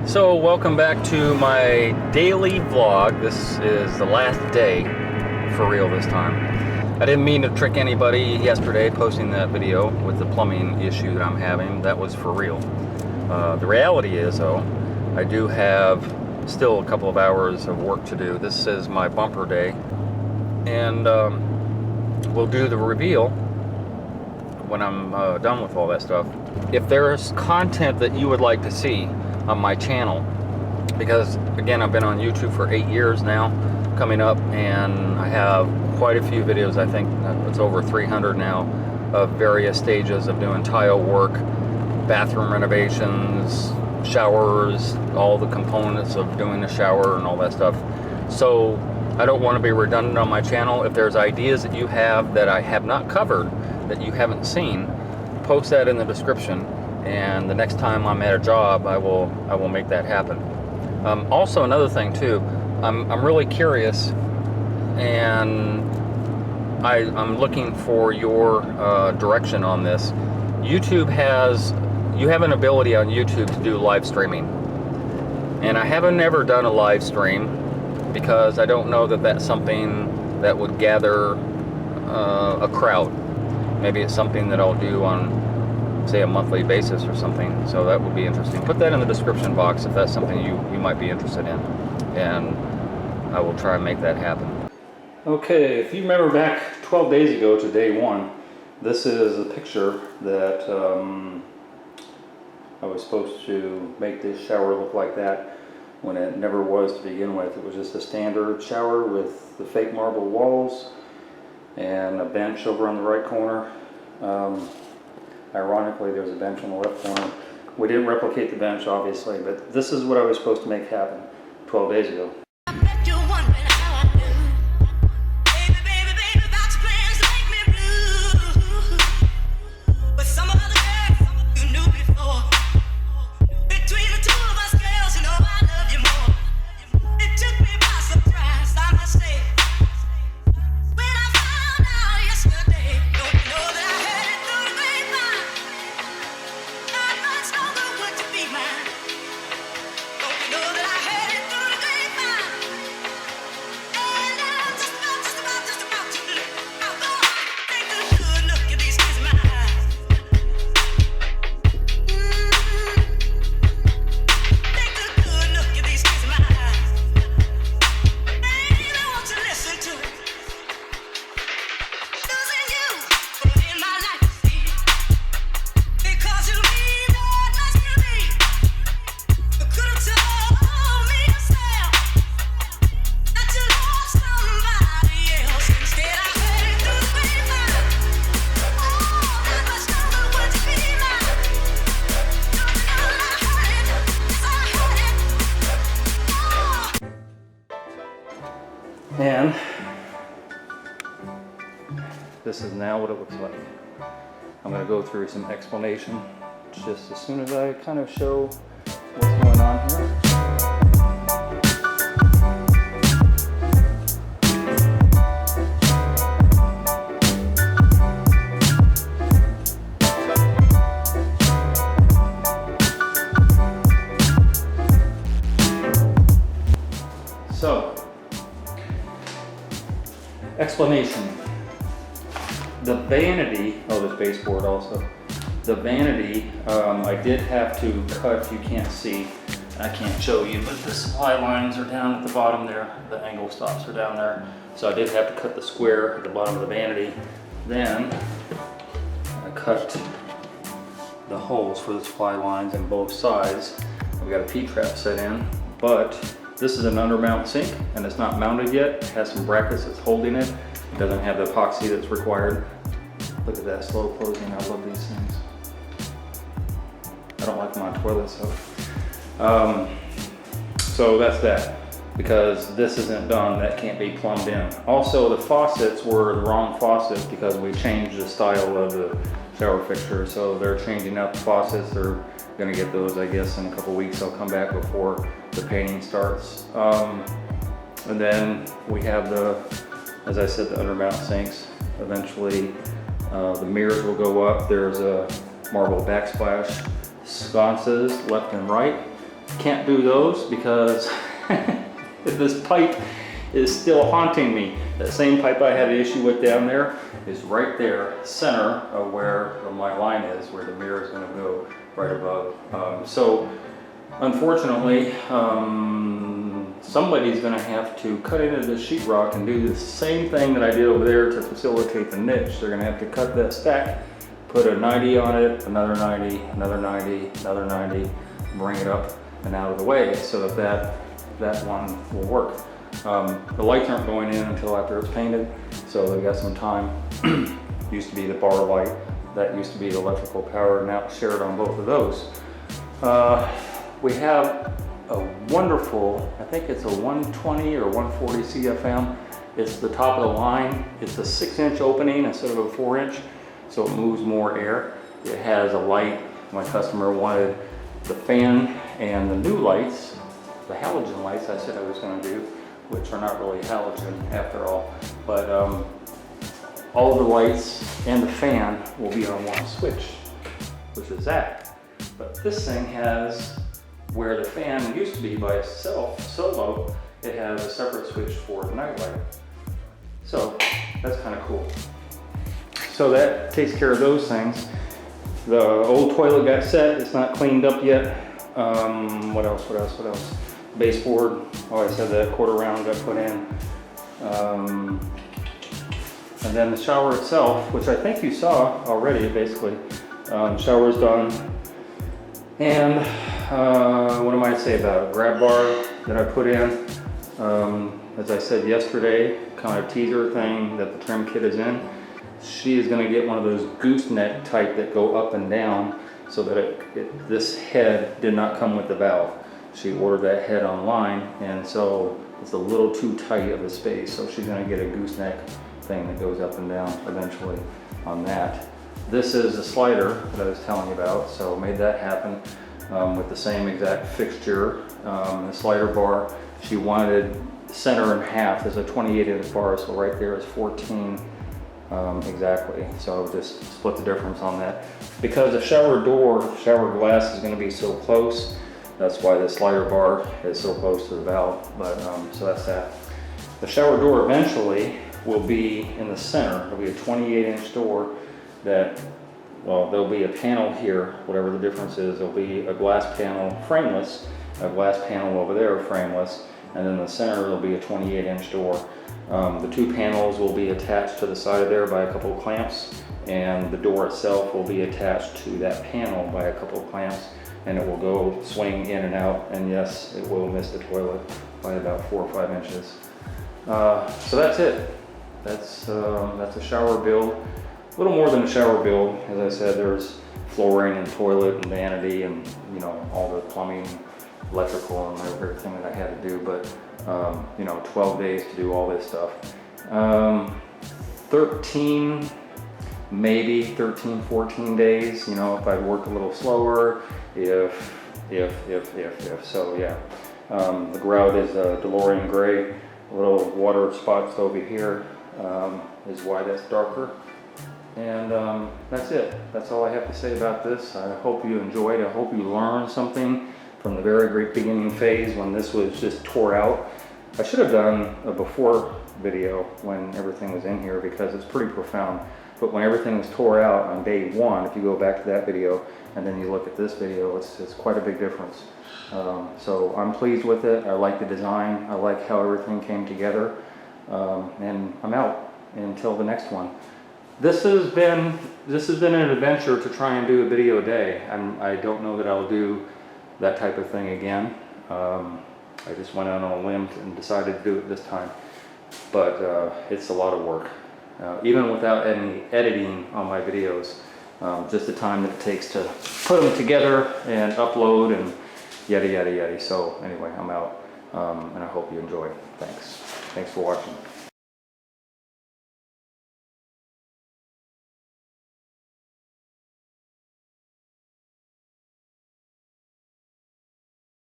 So welcome back to my daily vlog. This is the last day, for real this time. I didn't mean to trick anybody yesterday posting that video with the plumbing issue that I'm having. That was for real. The reality is though, I do have still a couple of hours of work to do. This is my bumper day, and we'll do the reveal when I'm done with all that stuff. If there's content that you would like to see on my channel, because again, I've been on YouTube for 8 years now coming up, and I have quite a few videos. I think it's over 300 now of various stages of doing tile work, bathroom renovations, showers, all the components of doing the shower and all that stuff. So I don't want to be redundant on my channel. If there's ideas that you have that I have not covered, that you haven't seen, post that in the description, and the next time I'm at a job, I will make that happen. Also, another thing too, I'm really curious, and I'm looking for your direction on this. You have an ability on YouTube to do live streaming, and I haven't ever done a live stream because I don't know that that's something that would gather a crowd. Maybe it's something that I'll do on, say, a monthly basis or something, so that would be interesting. Put that in the description box if that's something you might be interested in, and I will try and make that happen. Okay, if you remember back 12 days ago to day one, this is a picture that I was supposed to make this shower look like that when it never was to begin with. It was just a standard shower with the fake marble walls and a bench over on the right corner. Ironically, there's a bench on the left corner. We didn't replicate the bench, obviously, but this is what I was supposed to make happen 12 days ago. And this is now what it looks like. I'm going to go through some explanation just as soon as I kind of show what's going on here. So, explanation. The vanity, oh, there's baseboard also. The vanity, I did have to cut, you can't see, I can't show you, but the supply lines are down at the bottom there. The angle stops are down there. So I did have to cut the square at the bottom of the vanity. Then I cut the holes for the supply lines on both sides. We got a P-trap set in, but this is an undermount sink, and it's not mounted yet. It has some brackets that's holding it. It doesn't have the epoxy that's required. Look at that slow closing. I love these things. I don't like them on toilets, so that's that. Because this isn't done, that can't be plumbed in. Also, the faucets were the wrong faucets because we changed the style of the shower fixture. So they're changing out the faucets. They're gonna get those, I guess, in a couple weeks. I'll come back before the painting starts. And then we have as I said, the undermount sinks. Eventually, the mirrors will go up. There's a marble backsplash, sconces left and right, can't do those because this pipe is still haunting me. That same pipe I had an issue with down there is right there, center of where my line is, where the mirror is going to go right above. So unfortunately, somebody's going to have to cut into the sheetrock and do the same thing that I did over there to facilitate the niche. They're going to have to cut that stack, put a 90 on it, another 90, another 90, another 90, bring it up and out of the way so that that one will work. The lights aren't going in until after it's painted, so they've got some time. Used to be the bar light, that used to be the electrical power, now it's shared on both of those. We have a wonderful, I think it's a 120 or 140 CFM. It's the top of the line. It's a 6-inch opening instead of a 4-inch, so it moves more air. It has a light. My customer wanted the fan and the new lights, the halogen lights I said I was going to do, which are not really halogen after all, but all the lights and the fan will be on one switch, which is that. But this thing has, where the fan used to be by itself, solo, it has a separate switch for the night light. So that's kind of cool. So that takes care of those things. The old toilet got set, it's not cleaned up yet. What else? Baseboard, always had that quarter round got put in. And then the shower itself, which I think you saw already, basically. Shower's done. And what am I to say about it? Grab bar that I put in. As I said yesterday, kind of teaser thing that the trim kit is in. She is going to get one of those gooseneck type that go up and down so that this head did not come with the valve. She ordered that head online, and so it's a little too tight of a space, so she's going to get a gooseneck thing that goes up and down eventually on that. This is a slider that I was telling you about, so made that happen with the same exact fixture. The slider bar, she wanted center and half. There's a 28-inch bar, so right there is 14 exactly. So I'll just split the difference on that. Because the shower door, shower glass is going to be so close, that's why the slider bar is so close to the valve. But so that's that. The shower door eventually will be in the center. It'll be a 28-inch door that, well, there'll be a panel here, whatever the difference is. There'll be a glass panel frameless, a glass panel over there frameless, and then in the center there'll be a 28-inch door. The two panels will be attached to the side of there by a couple of clamps, and the door itself will be attached to that panel by a couple of clamps, and it will go swing in and out, and yes, it will miss the toilet by about 4 or 5 inches. So that's it. That's a shower build. A little more than a shower build. As I said, there's flooring and toilet and vanity and, you know, all the plumbing, electrical and everything that I had to do, but you know, 12 days to do all this stuff. 13, maybe 13, 14 days, you know, if I work a little slower, if. So yeah, the grout is DeLorean gray, little water spots over here is why that's darker. And that's it. That's all I have to say about this. I hope you enjoyed. I hope you learned something from the very beginning phase when this was just tore out. I should have done a before video when everything was in here because it's pretty profound. But when everything was tore out on day one, if you go back to that video and then you look at this video, it's quite a big difference. So I'm pleased with it. I like the design. I like how everything came together. And I'm out until the next one. This has been an adventure to try and do a video a day. I don't know that I'll do that type of thing again. I just went out on a limb and decided to do it this time. But it's a lot of work. Even without any editing on my videos, just the time that it takes to put them together and upload and yada yada yada. So anyway, I'm out, and I hope you enjoy. Thanks for watching.